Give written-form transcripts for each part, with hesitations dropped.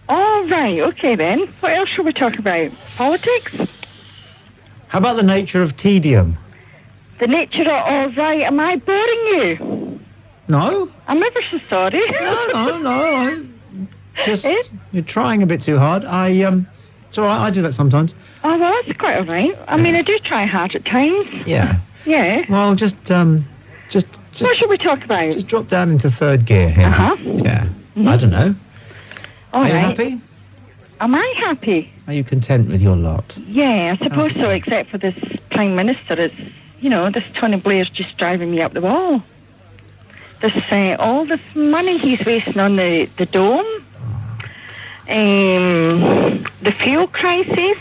Oh, right, okay then. What else shall we talk about? Politics? How about the nature of tedium? The nature of... Oh, right, am I boring you? No? I'm ever so sorry. No. You're trying a bit too hard. It's all right, I do that sometimes. Oh, well, that's quite all right. I mean, I do try hard at times. Yeah. Yeah. Well, just What should we talk about? Just drop down into third gear here. Uh-huh. Yeah. Mm-hmm. I don't know. All Are you right. happy? Am I happy? Are you content with your lot? Yeah, I suppose so, except for this Prime Minister. It's, this Tony Blair's just driving me up the wall. All this money he's wasting on the dome, the fuel crisis.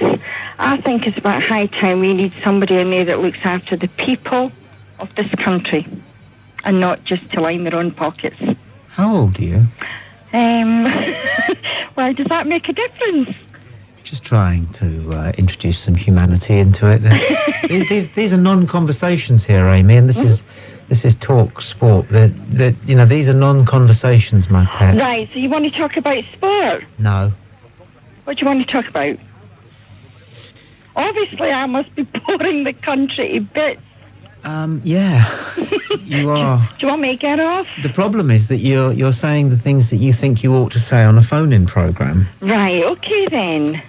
I think it's about high time we need somebody in there that looks after the people of this country and not just to line their own pockets. How old are you? Well, does that make a difference? Just trying to introduce some humanity into it. These are non-conversations here, Amy, and this is Talksport. These are non-conversations, my pet. Right, so you want to talk about sport? No. What do you want to talk about? Obviously, I must be boring the country to bits. Yeah, you are. Do you want me to get off? The problem is that you're saying the things that you think you ought to say on a phone-in programme. Right, okay then.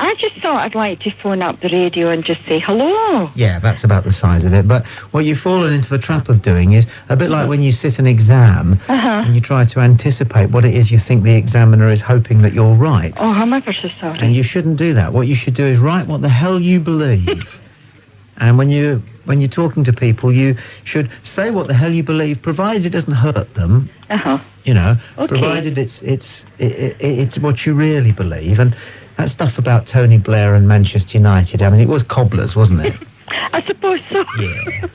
I just thought I'd like to phone up the radio and just say hello. Yeah, that's about the size of it. But what you've fallen into the trap of doing is a bit like when you sit an exam and you try to anticipate what it is you think the examiner is hoping that you're right. Oh, I'm ever so sorry. And you shouldn't do that. What you should do is write what the hell you believe. And when you're talking to people, you should say what the hell you believe, provided it doesn't hurt them. Okay. Provided it's what you really believe. And that stuff about Tony Blair and Manchester United, I mean, it was cobblers, wasn't it? I suppose so. Yeah.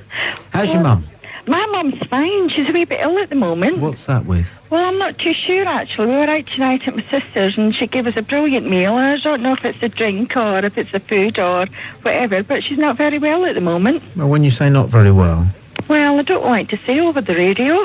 How's your mum? My mum's fine. She's a wee bit ill at the moment. What's that with? Well, I'm not too sure, actually. We were out tonight at my sister's and she gave us a brilliant meal. And I don't know if it's a drink or if it's a food or whatever, but she's not very well at the moment. Well, when you say not very well? Well, I don't like to say over the radio.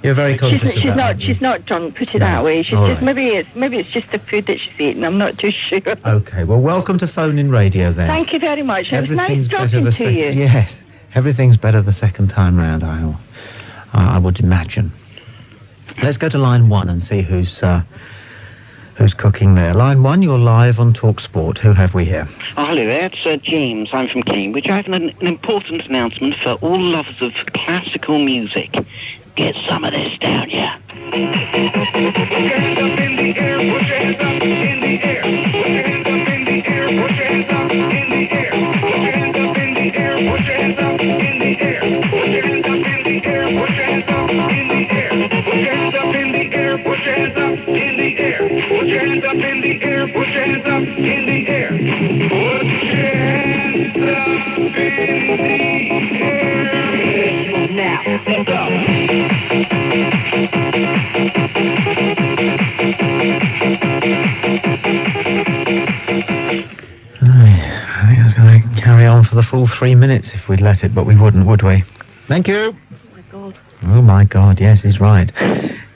You're very conscious of that. She's not drunk, put it that way. She's just, maybe it's just the food that she's eating. I'm not too sure. Okay, well, welcome to Phone-In Radio then. Thank you very much. It was nice talking to you. Yes, everything's better the second time round, I would imagine. Let's go to line 1 and see who's cooking there. Line 1, you're live on Talksport. Who have we here? Oh, hello there, it's James. I'm from Cambridge. I have an important announcement for all lovers of classical music. Get some of this down here. Put your hands up in the air, put your hands up in the air. Put your hands up in the air, put your hands up in the air. Put your hands up in the air, put your hands up in the air. Put your hands up in the air, put your hands up in the air. Put your hands up in the air, put your hands up in the air. Put your hands up in the air, put your hands up in the air. Put your hands up in the air. Now, let's go. I think that's going to carry on for the full 3 minutes if we'd let it, but we wouldn't, would we? Thank you. Oh, my God. Oh, my God, yes, he's right.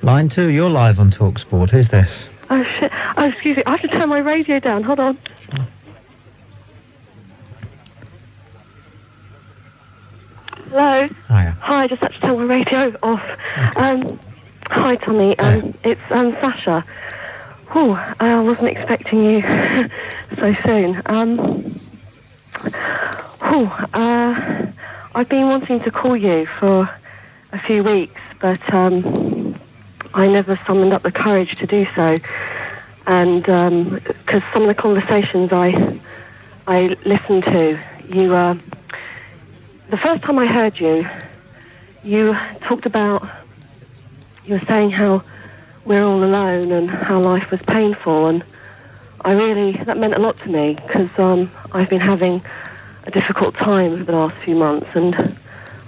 Line 2, you're live on Talksport. Who's this? Oh, shit. Oh, excuse me. I have to turn my radio down. Hold on. Sure. Hello? Hiya. Hi, I just had to turn my radio off. Okay. Hi, Tommy. It's Sasha. I wasn't expecting you so soon. I've been wanting to call you for a few weeks, but I never summoned up the courage to do so. And because some of the conversations I listened to, the first time I heard you, you were saying how we're all alone and how life was painful, and that meant a lot to me, because I've been having a difficult time over the last few months, and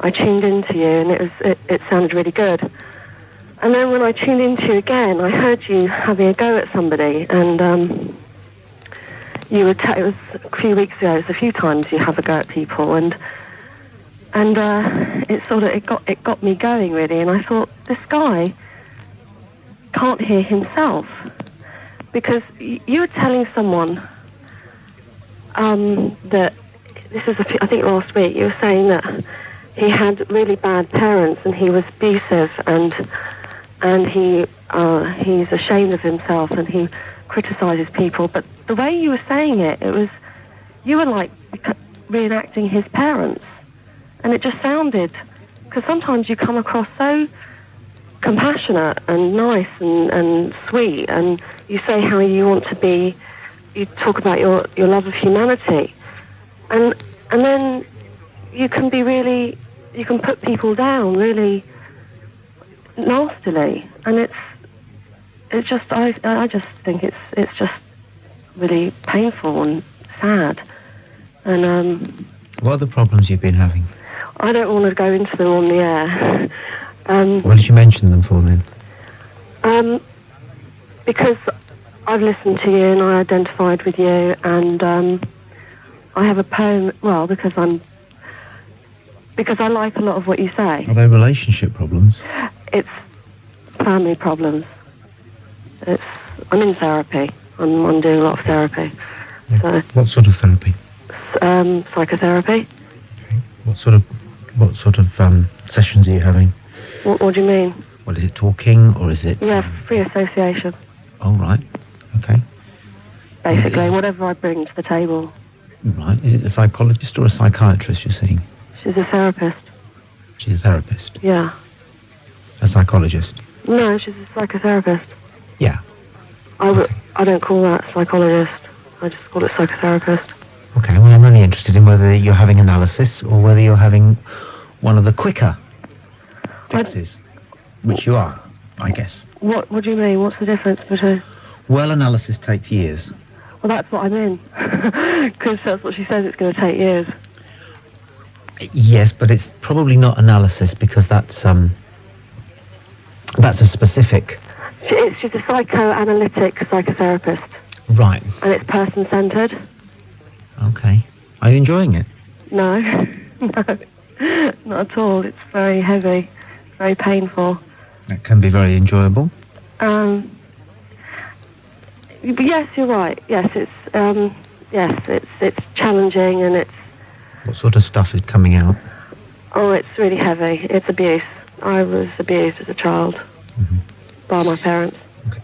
I tuned into you, and it sounded really good. And then when I tuned into you again, I heard you having a go at somebody, and it was a few weeks ago, it was a few times you have a go at people, and it got me going really, and I thought, this guy can't hear himself. because you were telling someone that this is, I think last week, you were saying that he had really bad parents and he was abusive and he's ashamed of himself and he criticises people. But the way you were saying it, you were like reenacting his parents, and it just sounded, because sometimes you come across so compassionate and nice and sweet, and you say how you want to be, you talk about your love of humanity, and then you can be really, you can put people down really nastily, and it's just, I just think it's just really painful and sad. And what are the problems you've been having? I don't want to go into them on the air. What did you mention them for then? Because I've listened to you and I identified with you, and I have a poem. Well, because I like a lot of what you say. Are they relationship problems? It's family problems. I'm in therapy. I'm doing a lot of therapy. Yeah. So, what sort of therapy? Psychotherapy. Okay. What sort of sessions are you having? What do you mean? Well, is it talking or is it? Yeah, free association. Oh, right. Okay. Basically, whatever I bring to the table. Right. Is it a psychologist or a psychiatrist you're seeing? She's a therapist. She's a therapist? Yeah. A psychologist? No, she's a psychotherapist. Yeah. I don't call that psychologist. I just call it psychotherapist. Okay, well, I'm only interested in whether you're having analysis or whether you're having one of the quicker fixes, which you are, I guess. What do you mean? What's the difference between? Well, analysis takes years. Well, that's what I'm in, because that's what she says, it's going to take years. Yes, but it's probably not analysis because that's a specific... She's a psychoanalytic psychotherapist. Right. And it's person-centred. Okay. Are you enjoying it? No. No, not at all. It's very heavy, very painful. It can be very enjoyable. Yes, you're right. Yes, it's challenging, and it's... What sort of stuff is coming out? Oh, it's really heavy. It's abuse. I was abused as a child by my parents. Okay.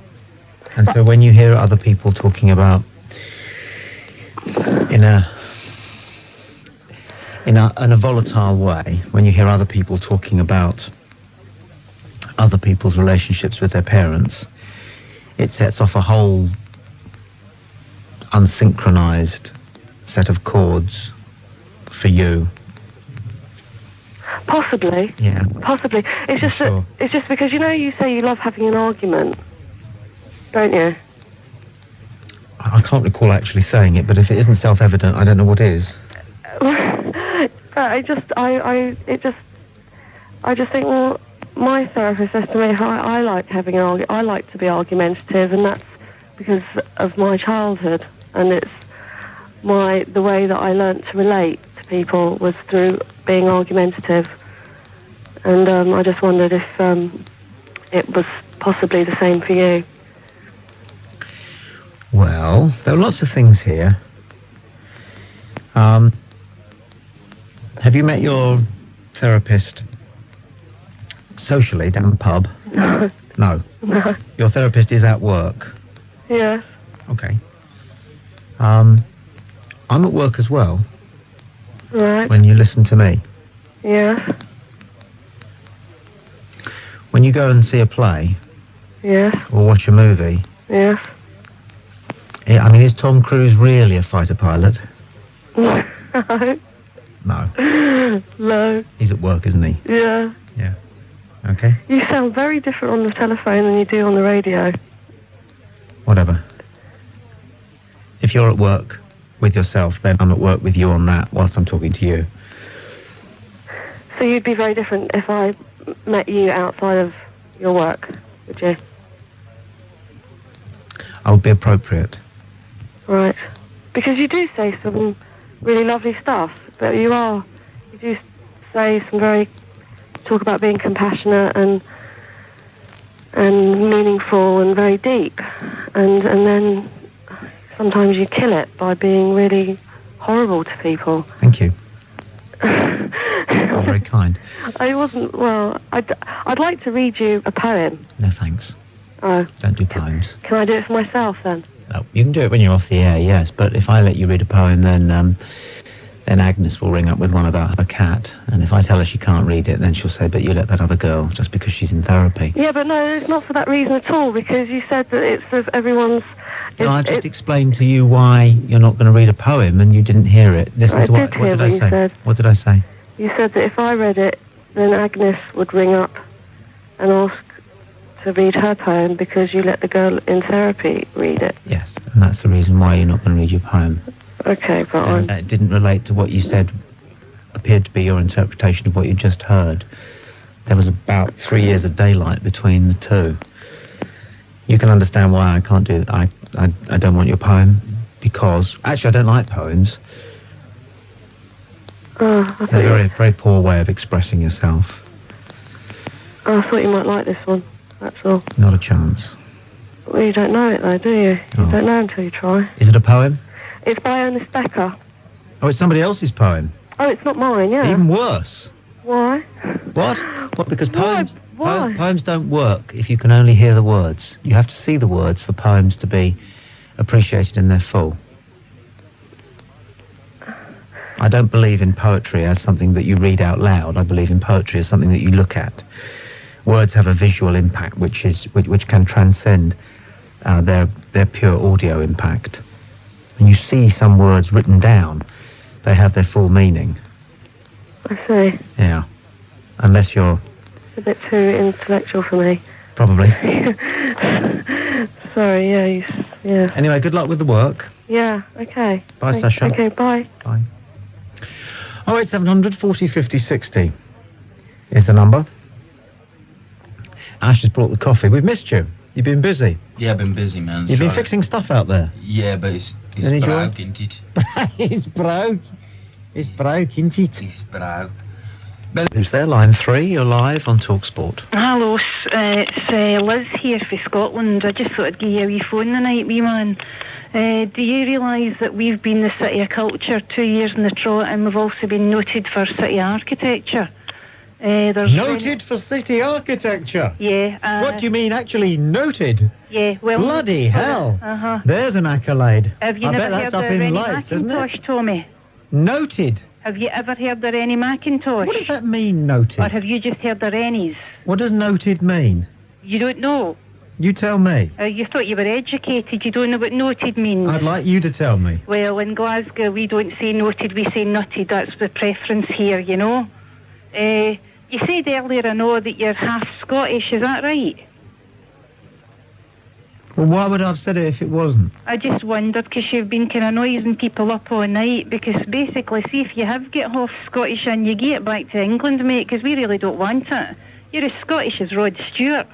And so when you hear other people talking about in a volatile way, when you hear other people talking about other people's relationships with their parents, it sets off a whole unsynchronized set of chords for you. Possibly. Yeah. Possibly. It's just sure. It's just because, you know, you say you love having an argument, don't you? I can't recall actually saying it, but if it isn't self-evident, I don't know what is. I just think, well, my therapist says to me, I like having an argument. I like to be argumentative, and that's because of my childhood, and it's the way that I learnt to relate to people was through being argumentative, and I just wondered if it was possibly the same for you. Well, there are lots of things here. Have you met your therapist socially down the pub? No. No. No. Your therapist is at work? Yes. Okay. I'm at work as well. Right. When you listen to me. Yes. When you go and see a play. Yes. Or watch a movie. Yes. I mean, is Tom Cruise really a fighter pilot? No. No. No. He's at work, isn't he? Yeah. Yeah. Okay. You sound very different on the telephone than you do on the radio. Whatever. If you're at work with yourself, then I'm at work with you on that whilst I'm talking to you. So you'd be very different if I met you outside of your work, would you? I would be appropriate. Right. Because you do say some really lovely stuff, but you do say some talk about being compassionate and meaningful and very deep. and then sometimes you kill it by being really horrible to people. Thank you. You're very kind. I wasn't, well, I'd like to read you a poem. No, thanks. Oh. Don't do poems. Can I do it for myself then? No, you can do it when you're off the air, yes, but if I let you read a poem, then Agnes will ring up with one about her cat, and if I tell her she can't read it, then she'll say, but you let that other girl, just because she's in therapy. Yeah, but no, it's not for that reason at all, because you said that it's of everyone's... No, I've just explained to you why you're not going to read a poem, and you didn't hear it. Listen to what did I say? Said. What did I say? You said that if I read it, then Agnes would ring up and ask to read her poem because you let the girl in therapy read it. Yes, and that's the reason why you're not going to read your poem. Okay, but it didn't relate to what you said, appeared to be your interpretation of what you just heard. There was about 3 years of daylight between the two. You can understand why I can't do that. I don't want your poem because... Actually, I don't like poems. They're a very poor way of expressing yourself. Oh, I thought you might like this one, that's all. Not a chance. Well, you don't know it though, do you? You don't know until you try. Is it a poem? It's by Ernest Becker. Oh, it's somebody else's poem? Oh, it's not mine, yeah. Even worse. Why? What? What, because poems... Why? Poems don't work if you can only hear the words. You have to see the words for poems to be appreciated in their full. I don't believe in poetry as something that you read out loud. I believe in poetry as something that you look at. Words have a visual impact which can transcend their pure audio impact. When you see some words written down, they have their full meaning. I see. Yeah. Unless you're... a bit too intellectual for me. Probably. Sorry, yeah. Anyway, good luck with the work. Yeah, okay. Bye, Sasha. Okay, bye. Bye. 08700 40 50 60 is the number. Ash has brought the coffee. We've missed you. You've been busy. Yeah, I've been busy, man. You've been fixing stuff out there. Yeah, but it's broke, isn't it? It's broke. It's broke, isn't it? It's broke. Who's there? Line 3, you're live on Talksport. Hello, it's Liz here for Scotland. I just thought I'd give you a wee phone tonight, wee man. Do you realise that we've been the City of Culture 2 years in the trot, and we've also been noted for city architecture? Noted for city architecture? Yeah. What do you mean, actually noted? Yeah, well... Bloody hell! Uh-huh. There's an accolade. Have you I never bet that's heard up of in Rennie lights, isn't it? Mackintosh, Tommy? Noted? Have you ever heard of Rennie Mackintosh? What does that mean, noted? Or have you just heard of Rennie's? What does noted mean? You don't know? You tell me. You thought you were educated. You don't know what noted means. I'd like you to tell me. Well, in Glasgow, we don't say noted, we say nutted. That's the preference here, you know. You said earlier, I know, that you're half Scottish. Is that right? Well, why would I have said it if it wasn't? I just wondered, because you've been kind of noising people up all night, because basically, see, if you have get half Scottish and you get back to England, mate, because we really don't want it, you're as Scottish as Rod Stewart.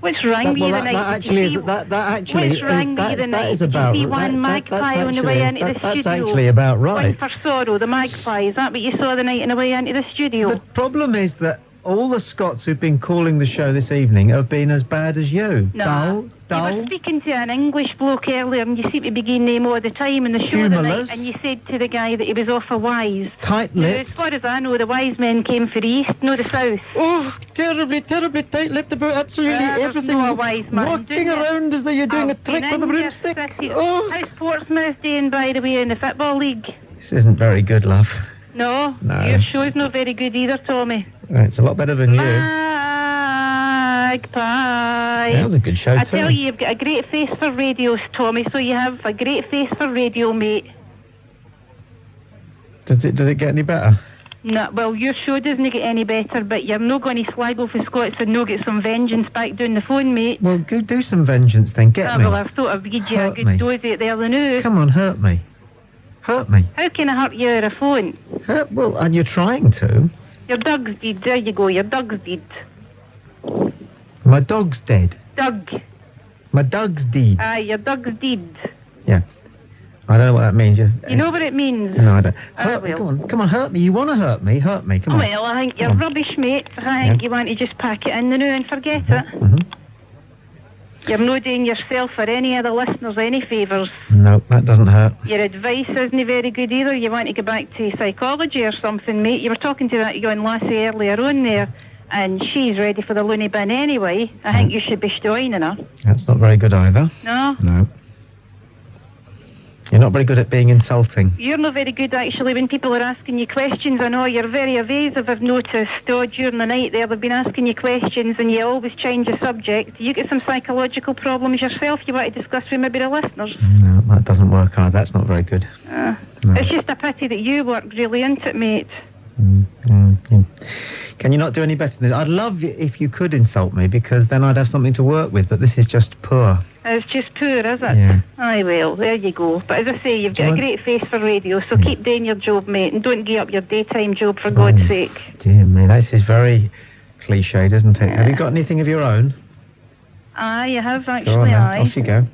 What's wrong with you tonight? What's wrong with you the night? Did you see one magpie on the way into the studio? That's actually about right. One for sorrow, the magpie. Is that what you saw the night on the way into the studio? The problem is that all the Scots who've been calling the show this evening have been as bad as you. No. Dull. You were speaking to an English bloke earlier, and you seem to be giving name all the time in the show tonight, and you said to the guy that he was awful wise. Tight-lipped. As far as I know, the wise men came for the east, no the south. Oh, terribly tight-lipped about absolutely everything. No wise man. Walking around as though you're doing a trick with a broomstick. Oh. How's Portsmouth doing, by the way, in the Football League? This isn't very good, love. No? Your show's not very good either, Tommy. It's a lot better than you. Magpie. That was a good show, too. I tell you, you've got a great face for radios, Tommy, so you have a great face for radio, mate. Does it get any better? No, well, your show doesn't get any better, but you're not going to slag off the Scots and no get some vengeance back down the phone, mate. Well, go do some vengeance then, get me. Well, I thought I'd give you a good dose out there, the new. Come on, hurt me. Hurt me. How can I hurt you over a phone? Well, and you're trying to. Your dog's dead, there you go, your dog's dead. My dog's dead. Dog. My dog's dead. Aye, your dog's dead. Yeah. I don't know what that means. You know what it means? No, I don't. Hurt me, come on, hurt me. You want to hurt me, come on. Well, I think you're rubbish, mate. I think you want to just pack it in the new and forget it. Mm-hmm. You're not doing yourself or any other listeners any favours. No, that doesn't hurt. Your advice isn't very good either. You want to go back to psychology or something, mate. You were talking to that young lassie earlier on there, and she's ready for the loony bin anyway. I think you should be joining her. That's not very good either. No? No. You're not very good at being insulting. You're not very good, actually, when people are asking you questions. I know you're very evasive, I've noticed. During the night there, they've been asking you questions and you always change the subject. You get some psychological problems yourself you want to discuss with maybe the listeners. No, that doesn't work either. That's not very good. No. It's just a pity that you work really into it, mate. Can you not do any better than this? I'd love if you could insult me, because then I'd have something to work with, but this is just poor. It's just poor, is it? Yeah. Aye, well, there you go. But as I say, you've got a great face for radio, so keep doing your job, mate, and don't give up your daytime job, for God's sake. Dear me, this is very cliched, isn't it? Have you got anything of your own? Aye, I have, actually, Go on, then. aye. Off you go.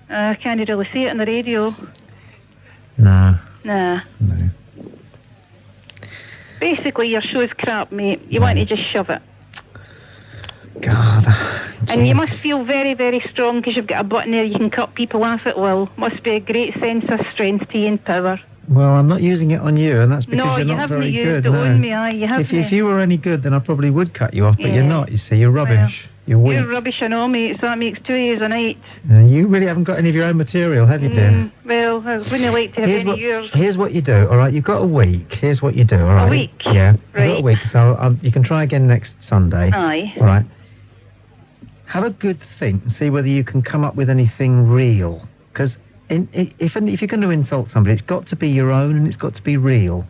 I can't really see it on the radio. No. Nah. No. Basically, your show's crap, mate. You want to just shove it. God. And you must feel very, very strong because you've got a button there you can cut people off at will. Must be a great sense of strength to you and power. Well, I'm not using it on you, and that's because you're not very good. No, you haven't used it on me, aye. You haven't. If you were any good, then I probably would cut you off, but Yeah. you're not, you see. You're rubbish. You're weak. You're rubbish and all, mate, so that makes 2 years a night. You really haven't got any of your own material, have you, dear? Well, I wouldn't like to have any of yours. Here's what you do, all right? You've got a week. Here's what you do, all right? A week? Yeah. You've got a Right. week, so you can try again next Sunday. Aye. All right. Have a good think and see whether you can come up with anything real. Because if you're going to insult somebody, it's got to be your own and it's got to be real.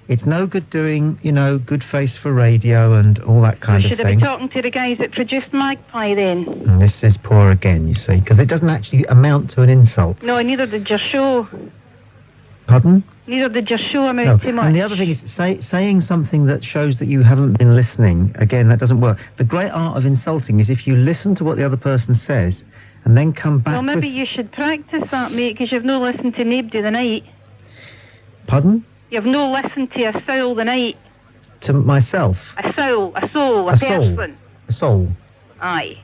It's no good doing, good face for radio and all that kind of Should I thing. be talking to the guys that produced Magpie then? And this is poor again, you see, because it doesn't actually amount to an insult. No, neither did your show. Pardon? Neither did your show amount too much. And the other thing is saying something that shows that you haven't been listening. Again, that doesn't work. The great art of insulting is if you listen to what the other person says and then come back Well, maybe with... you should practice that, mate, because you've no listened to nobody the night. Pardon? You've no listened to a soul the night. To myself? A soul, a soul. person. A soul. Aye.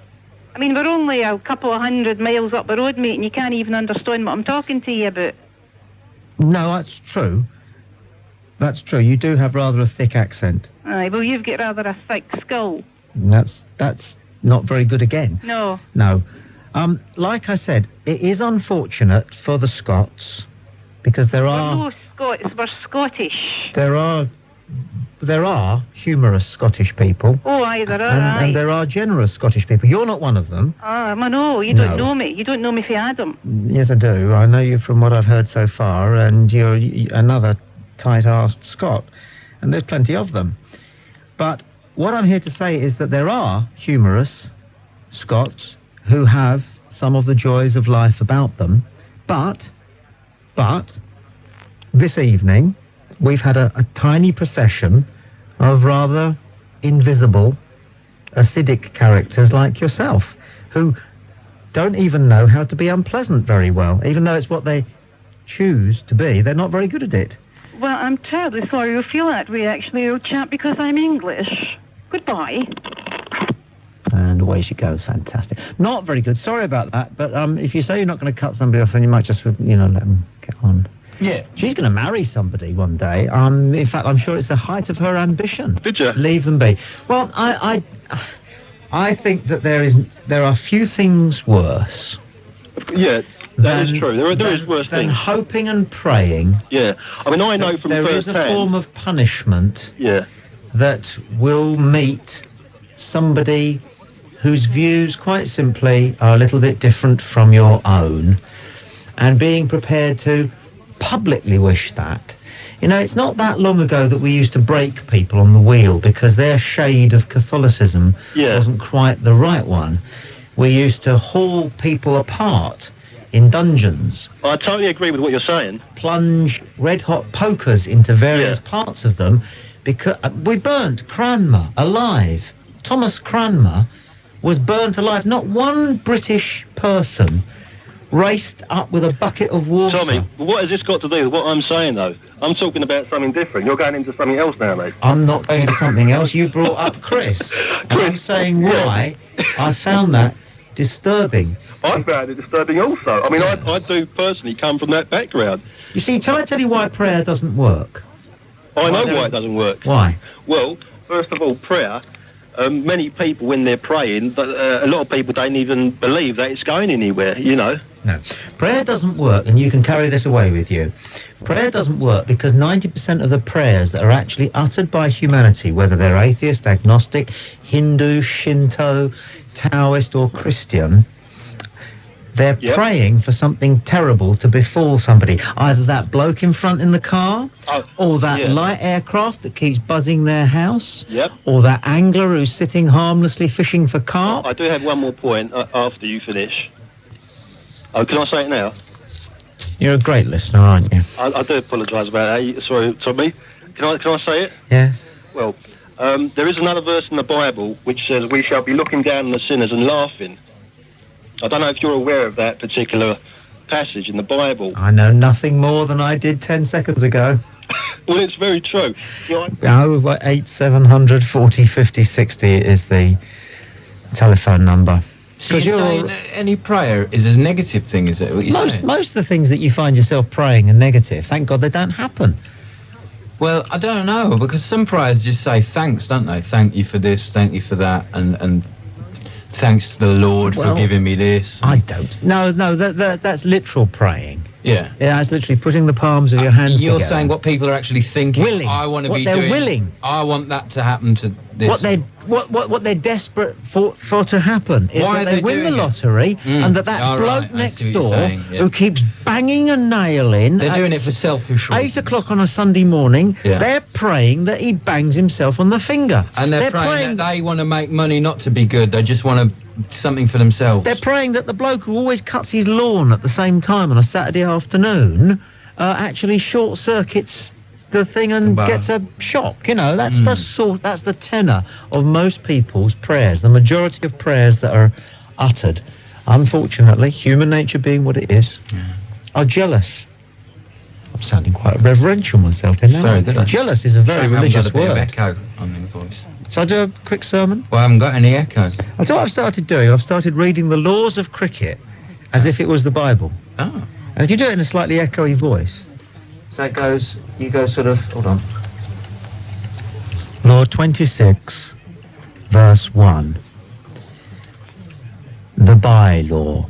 I mean, we're only a couple of 100 miles up the road, mate, and you can't even understand what I'm talking to you about. No, that's true. That's true. You do have rather a thick accent. Aye, well, you've got rather a thick skull. And that's not very good again. No. No. Like I said, it is unfortunate for the Scots because there are... We're no Scots, we're Scottish. There are humorous Scottish people. Oh, aye, there are, and there are generous Scottish people. You're not one of them. I know, you don't know me. You don't know me for Adam. Yes, I do. I know you from what I've heard so far, and you're another tight-assed Scot. And there's plenty of them. But what I'm here to say is that there are humorous Scots who have some of the joys of life about them. But this evening, we've had a tiny procession of rather invisible, acidic characters like yourself, who don't even know how to be unpleasant very well. Even though it's what they choose to be, they're not very good at it. Well, I'm terribly sorry you feel that way, actually, old chap, because I'm English. Goodbye. And away she goes. Fantastic. Not very good. Sorry about that. But if you say you're not going to cut somebody off, then you might just, let them get on. Yeah. She's going to marry somebody one day. In fact, I'm sure it's the height of her ambition. Did you? Leave them be. Well, I think that there are few things worse. Yeah, that is true. There is worse than things. hoping and praying. Yeah. I mean, I know from there is a form of punishment. Yeah. That will meet somebody whose views, quite simply, are a little bit different from your own, and being prepared to publicly wish that. It's not that long ago that we used to break people on the wheel because their shade of Catholicism wasn't quite the right one. We used to haul people apart in dungeons. I totally agree with what you're saying. Plunge red-hot pokers into various parts of them, because we burnt Cranmer alive. Thomas Cranmer was burnt alive. Not one British person raced up with a bucket of water. Tommy, what has this got to do with what I'm saying, though? I'm talking about something different. You're going into something else now, mate. I'm not going into something else. You brought up Chris. And I'm saying why I found that disturbing. I found it disturbing also. I mean, I do personally come from that background. You see, shall I tell you why prayer doesn't work? I know why it doesn't work. Why? Well, first of all, prayer. Many people, when they're praying, a lot of people don't even believe that it's going anywhere, you know. No. Prayer doesn't work, and you can carry this away with you. Prayer doesn't work because 90% of the prayers that are actually uttered by humanity, whether they're atheist, agnostic, Hindu, Shinto, Taoist or Christian, they're praying for something terrible to befall somebody. Either that bloke in front in the car, or that light aircraft that keeps buzzing their house, or that angler who's sitting harmlessly fishing for carp. I do have one more point after you finish. Oh, can I say it now? You're a great listener, aren't you? I do apologise about that. Sorry, Tommy. Can I say it? Yes. Well, there is another verse in the Bible which says, "We shall be looking down on the sinners and laughing." I don't know if you're aware of that particular passage in the Bible. I know nothing more than I did 10 seconds ago. Well, it's very true. You know, 8700 40 50 60 is the telephone number. So you're saying any prayer is a negative thing, is it? What you're saying? Most of the things that you find yourself praying are negative. Thank God they don't happen. Well, I don't know, because some prayers just say thanks, don't they? Thank you for this, thank you for that, and thanks to the Lord for giving me this. I don't. No, that's literal praying. Yeah. Yeah, it's literally putting the palms of your hands You're together. saying what people are actually thinking. Willing. I want to be they're doing. willing. I want that to happen to this. What they're desperate for to happen is Why that they win the lottery and that bloke next door who keeps banging a nail in. They're doing it for selfish reasons. 8 o'clock on a Sunday morning. Yeah. They're praying that he bangs himself on the finger. And they're praying that they want to make money, not to be good. They just want something for themselves. They're praying that the bloke who always cuts his lawn at the same time on a Saturday afternoon actually short circuits the thing and gets a shock. You know, that's that's the tenor of most people's prayers. The majority of prayers that are uttered, unfortunately, human nature being what it is, are jealous. I'm sounding quite reverential myself in that. Jealous is a very religious word. Echo on the voice. So I do a quick sermon? Well, I haven't got any echoes. That's what I've started doing. I've started reading the laws of cricket as if it was the Bible. Oh. And if you do it in a slightly echoey voice, so it goes, you go sort of, hold on. Law 26, verse 1. The bye law.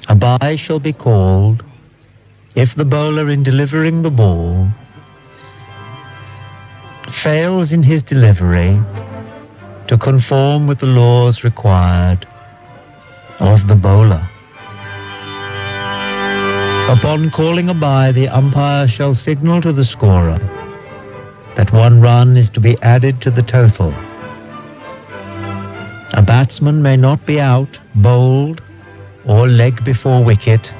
A bye shall be called if the bowler in delivering the ball fails in his delivery to conform with the laws required of the bowler. Upon calling a bye, the umpire shall signal to the scorer that 1 run is to be added to the total. A batsman may not be out, bowled, or leg before wicket,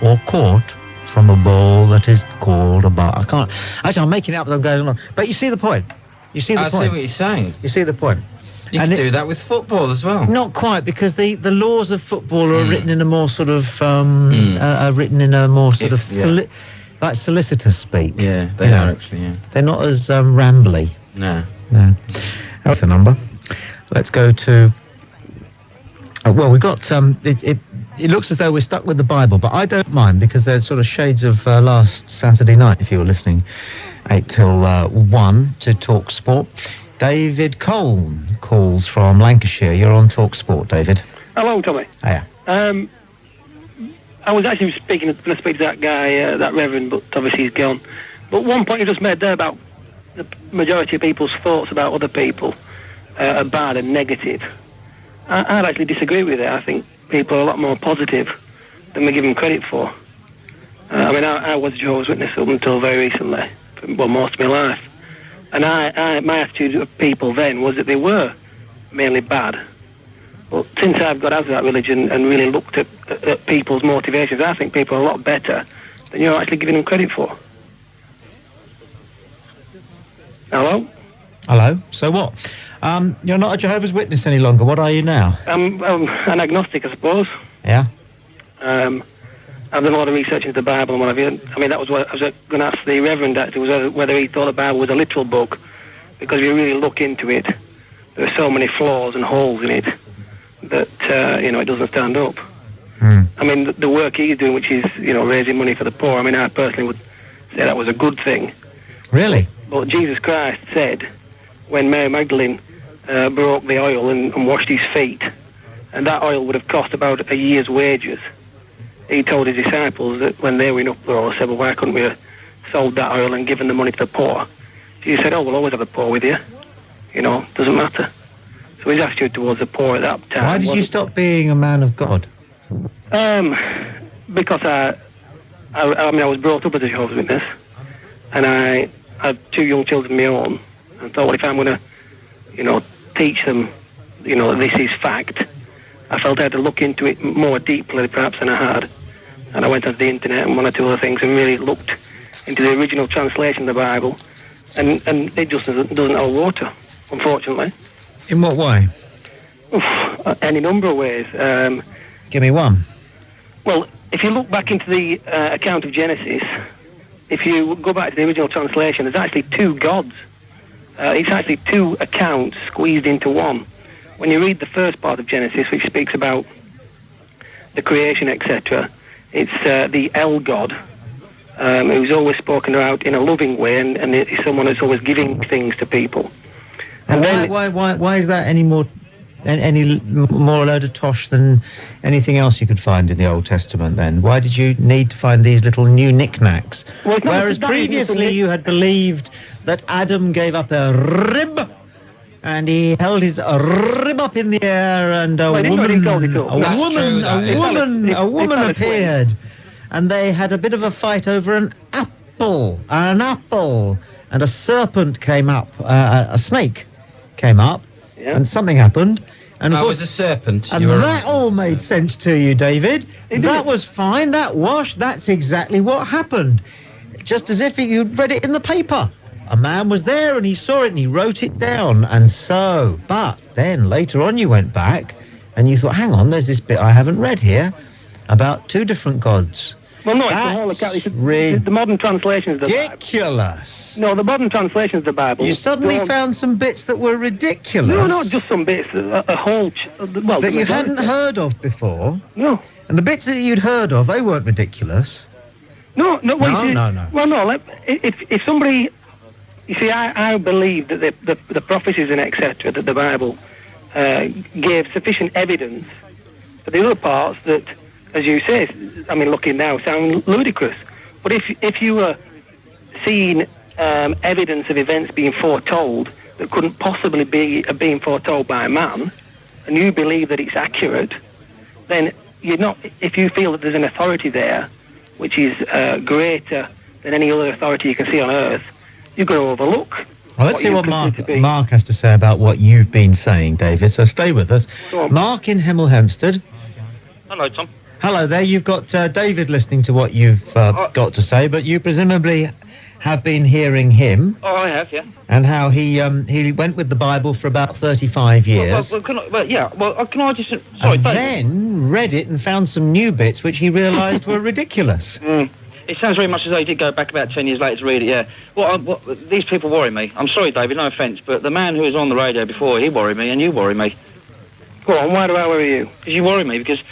or caught from a ball that is called a bye. I can't. Actually, I'm making it up as I'm going along. But you see the point. You see the point. I see what you're saying. You see the point. You can do that with football as well. Not quite, because the laws of football are written in a more sort of like solicitor speak. Yeah, they are actually. Yeah, they're not as rambly. No. That's the number. Let's go to. Well, we got It looks as though we're stuck with the Bible, but I don't mind because there's sort of shades of last Saturday night. If you were listening, 8 till 1 to Talksport. David Colne calls from Lancashire. You're on Talksport, David. Hello, Tommy. Hiya. I was actually going to speak to that guy, that Reverend, but obviously he's gone. But one point you just made there about the majority of people's thoughts about other people are bad and negative. I'd actually disagree with it. I think people are a lot more positive than we give them credit for. I mean, I was a Jehovah's Witness up until very recently, well, most of my life. And my attitude of people then was that they were mainly bad. But since I've got out of that religion and really looked at people's motivations, I think people are a lot better than you're actually giving them credit for. Hello? Hello. So what? You're not a Jehovah's Witness any longer. What are you now? I'm an agnostic, I suppose. Yeah? I've done a lot of research into the Bible and what have you. I mean, that was what I was going to ask the Reverend, actually, was whether he thought the Bible was a literal book. Because if you really look into it, there are so many flaws and holes in it. that, it doesn't stand up. Hmm. I mean, the work he's doing, which is, raising money for the poor, I mean, I personally would say that was a good thing. Really? But Jesus Christ said, when Mary Magdalene broke the oil and washed his feet, and that oil would have cost about a year's wages, he told his disciples that when they were in uproar, said, well, why couldn't we have sold that oil and given the money to the poor? Jesus said, we'll always have the poor with you. Doesn't matter. So his attitude towards the poor at that time... Why did you stop being a man of God? Because I was brought up as a Jehovah's Witness, and I had 2 young children of my own, and thought, well, if I'm going to, teach them, that this is fact, I felt I had to look into it more deeply, perhaps, than I had. And I went onto the internet and 1 or 2 other things and really looked into the original translation of the Bible, and it just doesn't hold water, unfortunately. In what way? Any number of ways. Give me one. Well, if you look back into the account of Genesis, if you go back to the original translation, there's actually 2 gods. It's actually 2 accounts squeezed into one. When you read the first part of Genesis, which speaks about the creation, etc., it's the El God, who's always spoken about in a loving way, and it's someone that's always giving things to people. And why is that any more a load of tosh than anything else you could find in the Old Testament then? Why did you need to find these little new knickknacks? Well, whereas previously you had believed that Adam gave up a rib and he held his rib up in the air and a woman appeared and they had a bit of a fight over an apple, and a serpent came up, a snake came up, and something happened. And it was a serpent. And that all made sense to you, David. That was fine, that washed, that's exactly what happened. Just as if you'd read it in the paper. A man was there and he saw it and he wrote it down, and so. But then later on you went back and you thought, hang on, there's this bit I haven't read here about 2 different gods. Well, no, it's the whole account. The modern translations of the Bible. Ridiculous. No, the modern translations of the Bible. You suddenly found some bits that were ridiculous. No, not just some bits. A whole... that you hadn't heard of before. No. And the bits that you'd heard of, they weren't ridiculous. No. No. Well, no, if somebody... You see, I believe that the prophecies and etc. that the Bible gave sufficient evidence for the other parts that, as you say, I mean, looking now, sound ludicrous. But if you were seeing evidence of events being foretold that couldn't possibly be being foretold by a man, and you believe that it's accurate, then you're not. If you feel that there's an authority there, which is greater than any other authority you can see on earth, you're going to overlook. Well, let's see what Mark has to say about what you've been saying, David. So stay with us. Mark in Hemel Hempstead. Hello, Tom. Hello there. You've got David listening to what you've got to say, but you presumably have been hearing him. Oh, I have, yeah. And how he went with the Bible for about 35 years. Can I just... Sorry, and then read it and found some new bits which he realised were ridiculous. It sounds very much as though he did go back about 10 years later to read it, yeah. These people worry me. I'm sorry, David, no offence, but the man who was on the radio before, he worried me, and you worry me. Go on, why do I worry you? Because you worry me, because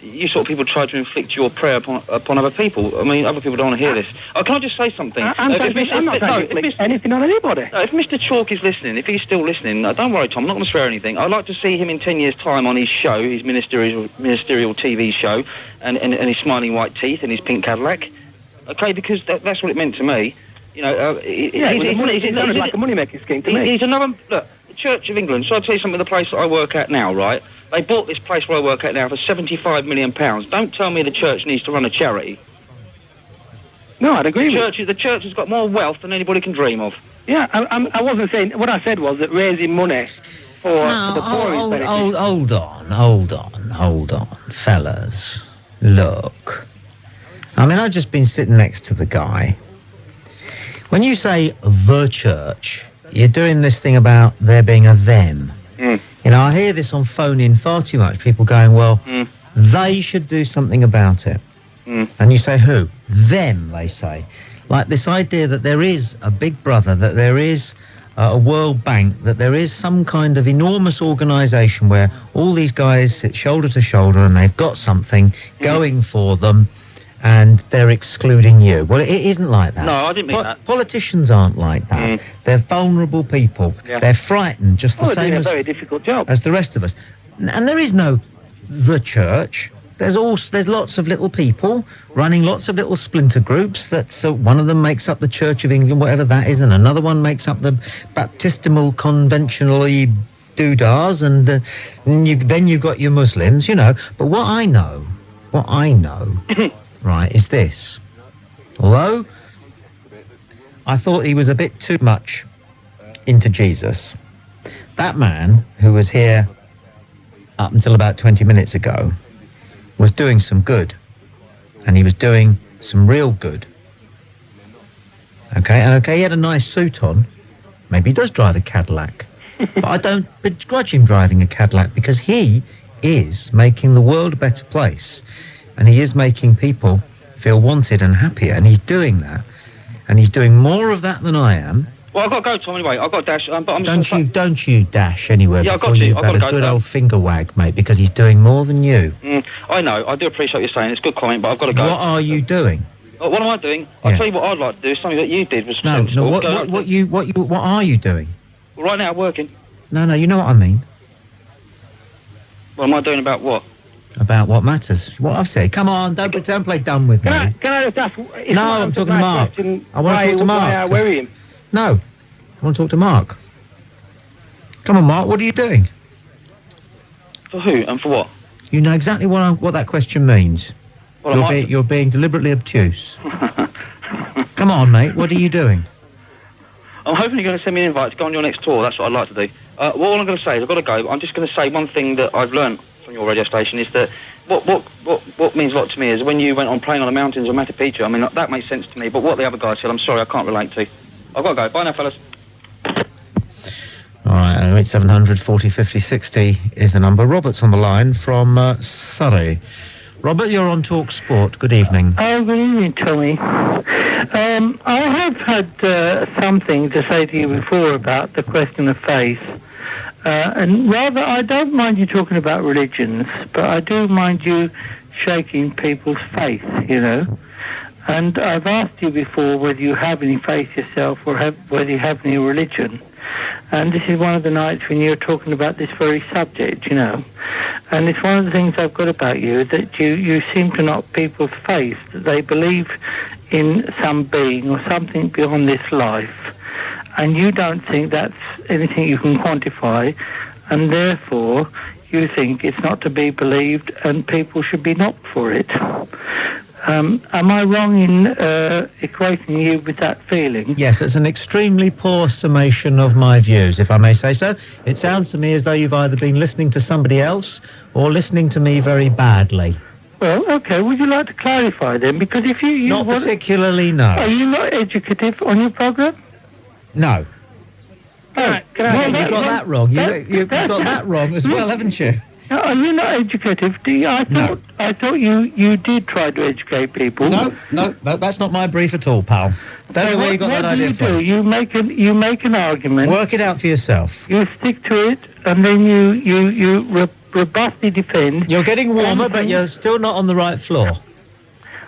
you sort of people try to inflict your prayer upon other people. I mean, other people don't want to hear this. Can I just say something? I'm not trying to inflict anything on anybody. If Mr. Chalk is listening, if he's still listening, don't worry, Tom, I'm not going to swear anything. I'd like to see him in 10 years' time on his show, his ministerial TV show, and his smiling white teeth and his pink Cadillac. Okay, because that's what it meant to me. You know, it sounded like a money-making scheme to me. He's another... Look, the Church of England, so I'll tell you something, the place that I work at now, right? They bought this place where I work at now for £75 million. Don't tell me the church needs to run a charity. No, I'd agree with you. The church has got more wealth than anybody can dream of. Yeah, I wasn't saying... What I said was that raising money for the poor is beneficial. Hold on, fellas. Look... I mean, I've just been sitting next to the guy. When you say the church, you're doing this thing about there being a them. You know, I hear this on phone-in far too much. People going, well, they should do something about it. And you say, who? Them, they say. Like this idea that there is a big brother, that there is a World Bank, that there is some kind of enormous organisation where all these guys sit shoulder to shoulder and they've got something going for them, and they're excluding you. Well, it isn't like that. No, I didn't mean that. Politicians aren't like that. They're vulnerable people. Yeah. They're frightened just the They're same doing a very difficult job. as the rest of us. And there is no the church. There's lots of little people running lots of little splinter groups. One of them makes up the Church of England, whatever that is, and another one makes up the baptismal conventionally doodahs, and then you've got your Muslims, you know. But what I know, right, is this. Although I thought he was a bit too much into Jesus, that man who was here up until about 20 minutes ago was doing some good, and he was doing some real good. Okay, he had a nice suit on. Maybe he does drive a Cadillac, but I don't begrudge him driving a Cadillac, because he is making the world a better place, and he is making people feel wanted and happier, and he's doing that, and he's doing more of that than I am. Well, I've got to go, Tom, anyway. I've got to dash, but I'm just Don't you dash anywhere Yeah, I've before got to. you've I've had got a to go, good though. old finger wag, mate, because he's doing more than you. I know. I do appreciate what you're saying. It's a good comment, but I've got to go. What are you doing? What am I doing? I'll tell you what I'd like to do. Something that you did was No, sensible. what are you doing? Well, right now, I'm working. No, you know what I mean. What am I doing about what? About what matters. What I've said. Come on, don't play dumb with me. Can I just ask? No, I'm talking to Mark. I want to talk to Mark. Why I worry him? No, I want to talk to Mark. Come on, Mark, what are you doing? For who and for what? You know exactly what that question means. Well, You're being deliberately obtuse. Come on, mate, what are you doing? I'm hoping you're going to send me an invite to go on your next tour. That's what I'd like to do. All I'm going to say is I've got to go. I'm just going to say one thing that I've learned from your radio station is that what means a lot to me is when you went on playing on the mountains of Machu Picchu. I mean, that makes sense to me. But what the other guy said, I'm sorry, I can't relate to. I've got to go. Bye now, fellas. All right, 08700 40 50 60 is the number. Robert's on the line from Surrey. Robert, you're on Talksport. Good evening. Oh, good evening, Tommy. I have had something to say to you before about the question of faith. And rather, I don't mind you talking about religions, but I do mind you shaking people's faith, you know. And I've asked you before whether you have any faith yourself or whether you have any religion. And this is one of the nights when you're talking about this very subject, you know. And it's one of the things I've got about you, that you seem to knock people's faith, that they believe in some being or something beyond this life. And you don't think that's anything you can quantify, and therefore you think it's not to be believed and people should be knocked for it. Am I wrong in equating you with that feeling? Yes, it's an extremely poor summation of my views, if I may say so. It sounds to me as though you've either been listening to somebody else or listening to me very badly. Well, okay, would you like to clarify then? Because if you Not particularly, no. Are you not educative on your programme? No. Well, you got that wrong. You've got that wrong as well, haven't you? No, are you not educative? I thought you did try to educate people. No, that's not my brief at all, pal. Don't know where you got that idea from. What do? You make an argument. Work it out for yourself. You stick to it, and then you robustly defend. You're getting warmer, but you're still not on the right floor.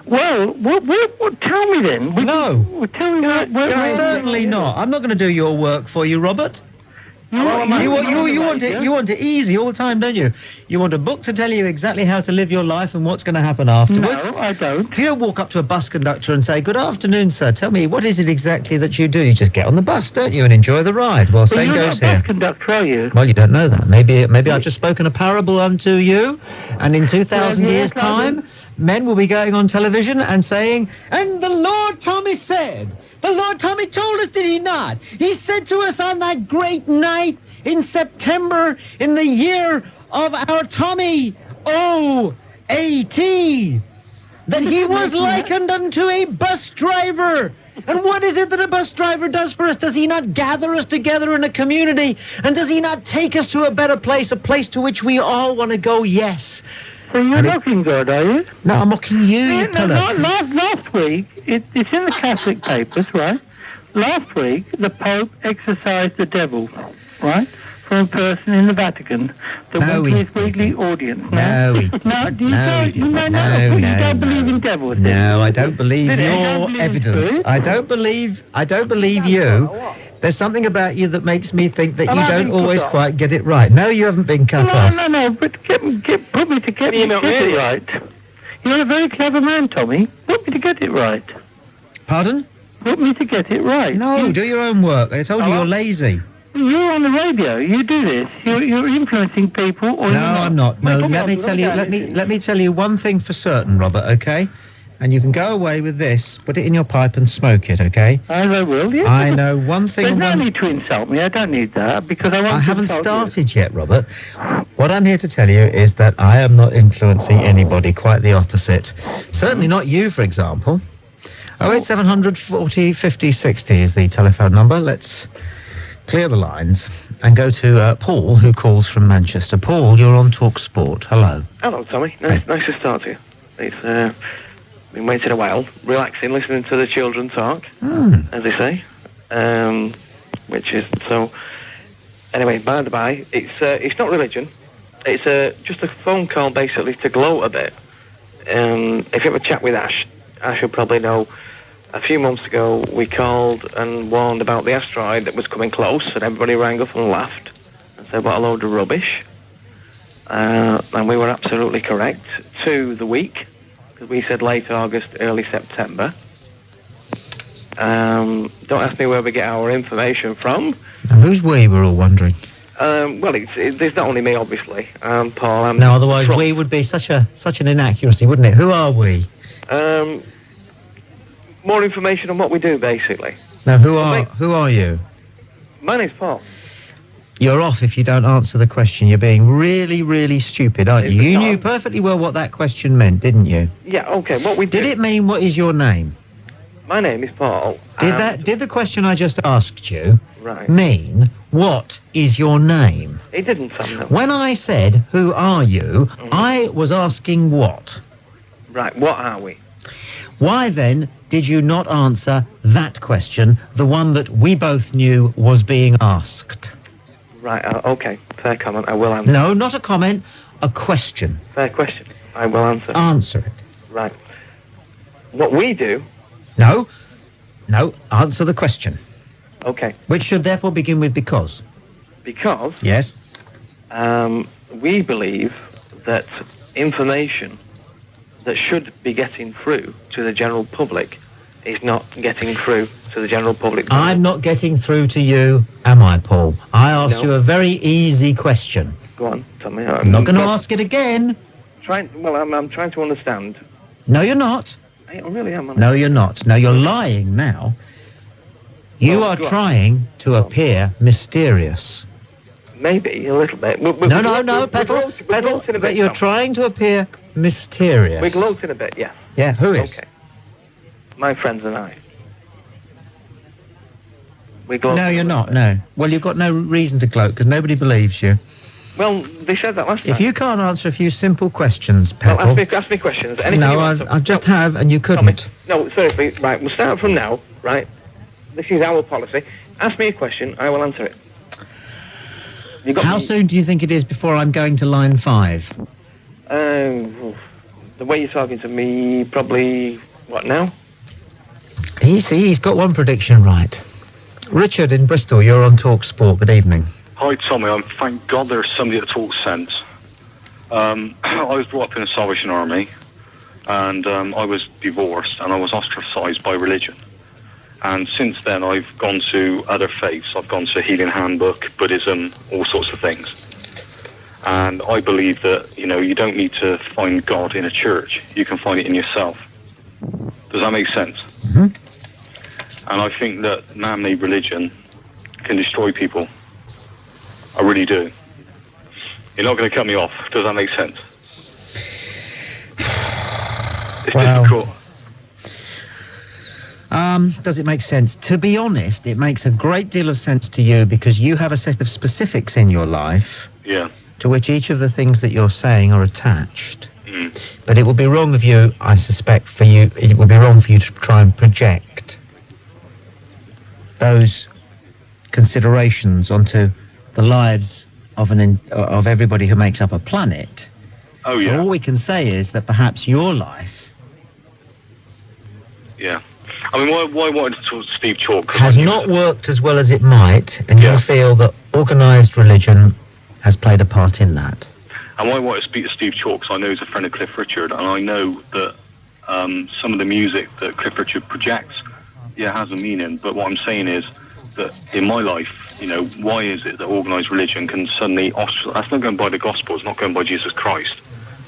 Well, tell me then. Tell me Certainly not. I'm not going to do your work for you, Robert. You want it easy all the time, don't you? You want a book to tell you exactly how to live your life and what's going to happen afterwards. No, I don't. You don't walk up to a bus conductor and say, "Good afternoon, sir. Tell me, what is it exactly that you do?" You just get on the bus, don't you, and enjoy the ride. Well, same goes here. You're not a bus conductor, are you? Well, you don't know that. Maybe I've just spoken a parable unto you, and in 2,000 years' time, men will be going on television and saying, "And the Lord Tommy said." The Lord Tommy told us, did he not? He said to us on that great night in September in the year of our Tommy O-A-T that he was likened unto a bus driver. And what is it that a bus driver does for us? Does he not gather us together in a community? And does he not take us to a better place, a place to which we all want to go? Yes. So you're mocking God, are you? No, I'm mocking you, you pillar. Last week, it's in the Catholic papers, right? last week the Pope exorcised the devil, right, from a person in the Vatican that went to his weekly audience. No, he didn't. Now, do you No, he didn't. No, you no, don't no. believe in devils? do No, you? I don't believe Really? You your don't believe in evidence. spirit? I don't believe you. There's something about you that makes me think that Am you I don't being cut always off? quite get it right. No, you haven't been cut off. No, but put me to get it right. You're a very clever man, Tommy. Put me to get it right. Pardon? Put me to get it right. No, do your own work. I told you you're lazy. You're on the radio. You do this. You're influencing people. Or No, I'm not. No, let me tell you. Let me tell you one thing for certain, Robert. Okay, and you can go away with this. Put it in your pipe and smoke it. Okay. I will. Yes. I know one thing. There's no one... need to insult me. I don't need that because I haven't started yet, Robert. What I'm here to tell you is that I am not influencing anybody. Quite the opposite. Certainly not you, for example. 08700 40 50 60 is the telephone number. Let's clear the lines and go to Paul, who calls from Manchester. Paul, you're on Talksport. Hello. Hello, Tommy. Nice to start here. It's been waiting a while, relaxing, listening to the children talk, as they say, which is so. Anyway, by the by, it's not religion. It's just a phone call basically to gloat a bit. If you have a chat with Ash will probably know. A few months ago, we called and warned about the asteroid that was coming close, and everybody rang up and laughed and said, what a load of rubbish. And we were absolutely correct. To the week, because we said late August, early September. Don't ask me where we get our information from. Now, who's we, we're all wondering? Well, there's not only me, obviously. Paul. No, otherwise we would be such an inaccuracy, wouldn't it? Who are we? More information on what we do, basically. Now, who are you? My name's Paul. You're off if you don't answer the question. You're being really, really stupid, aren't you? You knew perfectly well what that question meant, didn't you? Yeah, okay, what we do... Did it mean what is your name? My name is Paul. Did the question I just asked you mean what is your name? It didn't, Sam, no. When I said, who are you, I was asking what? Right, what are we? Why then did you not answer that question, the one that we both knew was being asked? Right, okay, fair comment, I will answer. No, not a comment, a question. Fair question, I will answer. Answer it. Right. What we do... No, answer the question. Okay. Which should therefore begin with because. Because? Yes. We believe that information that should be getting through to the general public is not getting through to the general public. I'm not getting through to you, am I, Paul? I asked you a very easy question. Go on, tell me. I'm not going to ask it again. I'm trying to understand. No, you're not. I really am. No, you're not. No, you're lying now. You are trying to appear mysterious. Maybe, a little bit. No, Petal, but you're trying to appear mysterious. We're gloating a bit, yeah. Yeah, who is? Okay. My friends and I. We gloat. No, you're not, no. Well, you've got no reason to gloat, because nobody believes you. Well, they said that last time. If you can't answer a few simple questions, Petal... Well, ask me questions. Anything no, I just have, and you couldn't. No, seriously, right, we'll start from now, right? This is our policy. Ask me a question, I will answer it. How soon do you think it is before I'm going to line 5? The way you're talking to me, probably, what, now? He's got one prediction right. Richard in Bristol, you're on Talksport. Good evening. Hi, Tommy. Thank God there's somebody that talks sense. I was brought up in the Salvation Army, and I was divorced, and I was ostracised by religion. And since then, I've gone to other faiths. I've gone to Healing Handbook, Buddhism, all sorts of things. And I believe that, you don't need to find God in a church. You can find it in yourself. Does that make sense? Mm-hmm. And I think that man-made religion can destroy people. I really do. You're not going to cut me off. Does that make sense? It's difficult. Does it make sense? To be honest, it makes a great deal of sense to you because you have a set of specifics in your life to which each of the things that you're saying are attached. Mm. But it would be wrong of you, I suspect, it would be wrong for you to try and project. those considerations onto the lives of everybody who makes up a planet. Oh, yeah. So all we can say is that perhaps your life I mean, why wanted to talk to Steve Chalk? has not worked as well as it might, and you feel that organised religion has played a part in that. And why I wanted to speak to Steve Chalk, because I know he's a friend of Cliff Richard, and I know that some of the music that Cliff Richard projects, has a meaning. But what I'm saying is that in my life, why is it that organised religion can suddenly that's not going by the gospel, it's not going by Jesus Christ.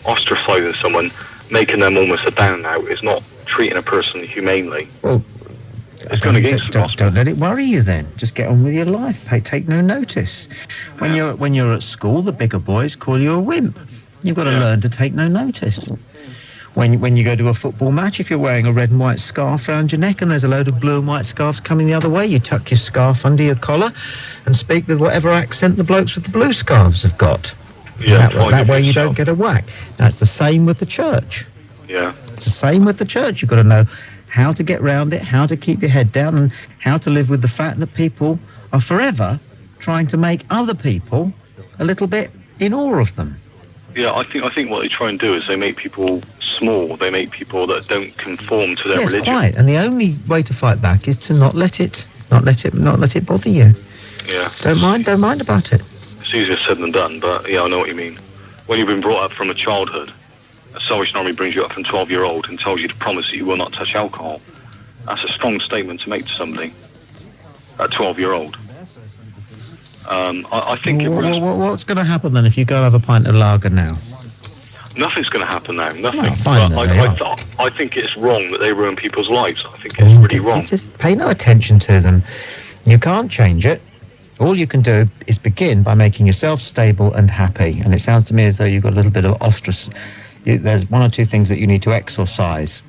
Ostracising someone, making them almost a down out, is not treating a person humanely. Well, it's going against the gospel. Don't let it worry you then. Just get on with your life. Take no notice. When you're at school, the bigger boys call you a wimp. You've got to learn to take no notice. When you go to a football match, if you're wearing a red and white scarf around your neck and there's a load of blue and white scarves coming the other way, you tuck your scarf under your collar and speak with whatever accent the blokes with the blue scarves have got. That way you don't get a whack. That's the same with the church. Yeah. It's the same with the church. You've got to know how to get round it, how to keep your head down, and how to live with the fact that people are forever trying to make other people a little bit in awe of them. Yeah, I think what they try and do is they make people small. They make people that don't conform to their religion. Yes, quite. And the only way to fight back is to not let it bother you. Yeah. Don't mind about it. It's easier said than done, but I know what you mean. When you've been brought up from a childhood, a Salvation Army brings you up from 12-year-old and tells you to promise that you will not touch alcohol. That's a strong statement to make to somebody at 12-year-old. I think what's going to happen then if you go and have a pint of lager now? Nothing's going to happen now. Nothing. No, fine, I think it's wrong that they ruin people's lives. I think it's really wrong. Just pay no attention to them. You can't change it. All you can do is begin by making yourself stable and happy. And it sounds to me as though you've got a little bit of there's one or two things that you need to exorcise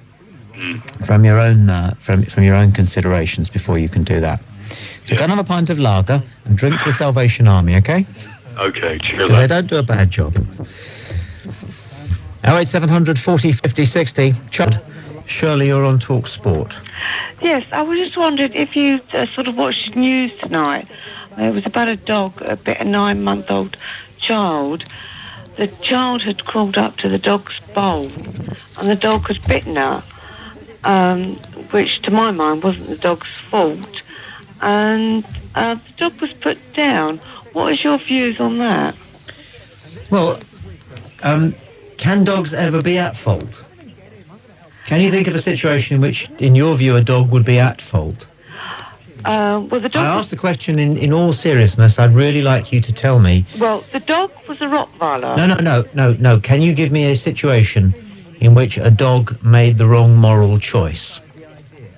from your own from your own considerations before you can do that. So go and have a pint of lager and drink to the Salvation Army, okay? Okay, cheers. They don't do a bad job. 08700 40 50 60. Chud, Shirley, you're on Talksport. Yes, I was just wondering if you sort of watched the news tonight. It was about a dog, a 9-month-old child. The child had crawled up to the dog's bowl, and the dog had bitten her, which to my mind wasn't the dog's fault. And the dog was put down. What is your views on that? Well, can dogs ever be at fault? Can you think of a situation in which, in your view, a dog would be at fault? Well, the dog... I asked the question in all seriousness. I'd really like you to tell me... Well, the dog was a Rottweiler. No. Can you give me a situation in which a dog made the wrong moral choice?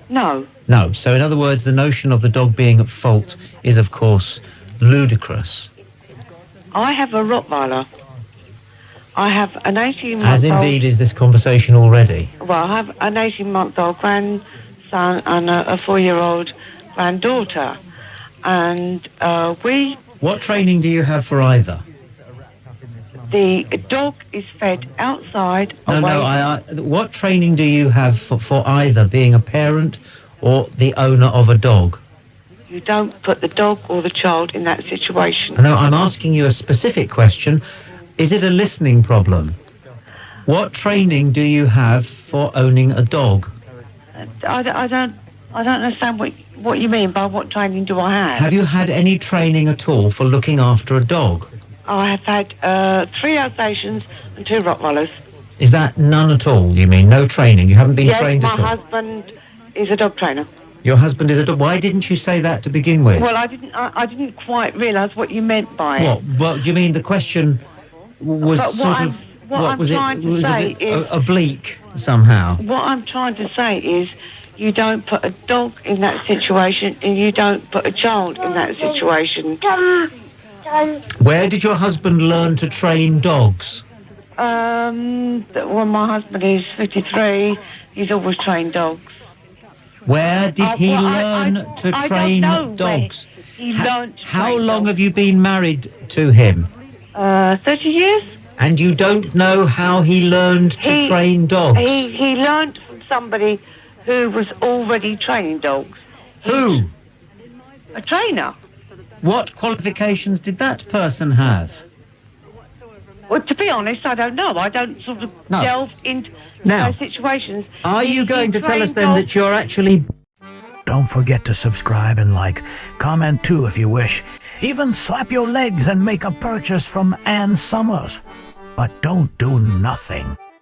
No. No. So, in other words, the notion of the dog being at fault is, of course, ludicrous. I have a Rottweiler. I have an 18-month-old... As indeed is this conversation already. Well, I have an 18-month-old grandson and a 4-year-old granddaughter. And we... What training do you have for either? The dog is fed outside... What training do you have for either being a parent or the owner of a dog? You don't put the dog or the child in that situation. No, I'm asking you a specific question. Is it a listening problem? What training do you have for owning a dog? I don't understand what you mean by what training do I have. Have you had any training at all for looking after a dog? I have had 3 Alsatians and 2 Rottweilers. Is that none at all, you mean? No training? You haven't been trained at all? Yes, my husband is a dog trainer. Your husband is a dog... Why didn't you say that to begin with? Well, I didn't quite realise what you meant by it. Well, do you mean the question was oblique somehow? What I'm trying to say is you don't put a dog in that situation and you don't put a child in that situation. Where did your husband learn to train dogs? Well, my husband is 53. He's always trained dogs. Where did he learn to train dogs? He learned. How long have you been married to him? 30 years. And you don't know how he learned to train dogs? He learned from somebody who was already training dogs. Who? A trainer? What qualifications did that person have? Well, to be honest, I don't know. I don't sort of delve into Now, those situations. Are you going to tell us then golf- that you're actually... Don't forget to subscribe and like. Comment too if you wish. Even slap your legs and make a purchase from Ann Summers. But don't do nothing.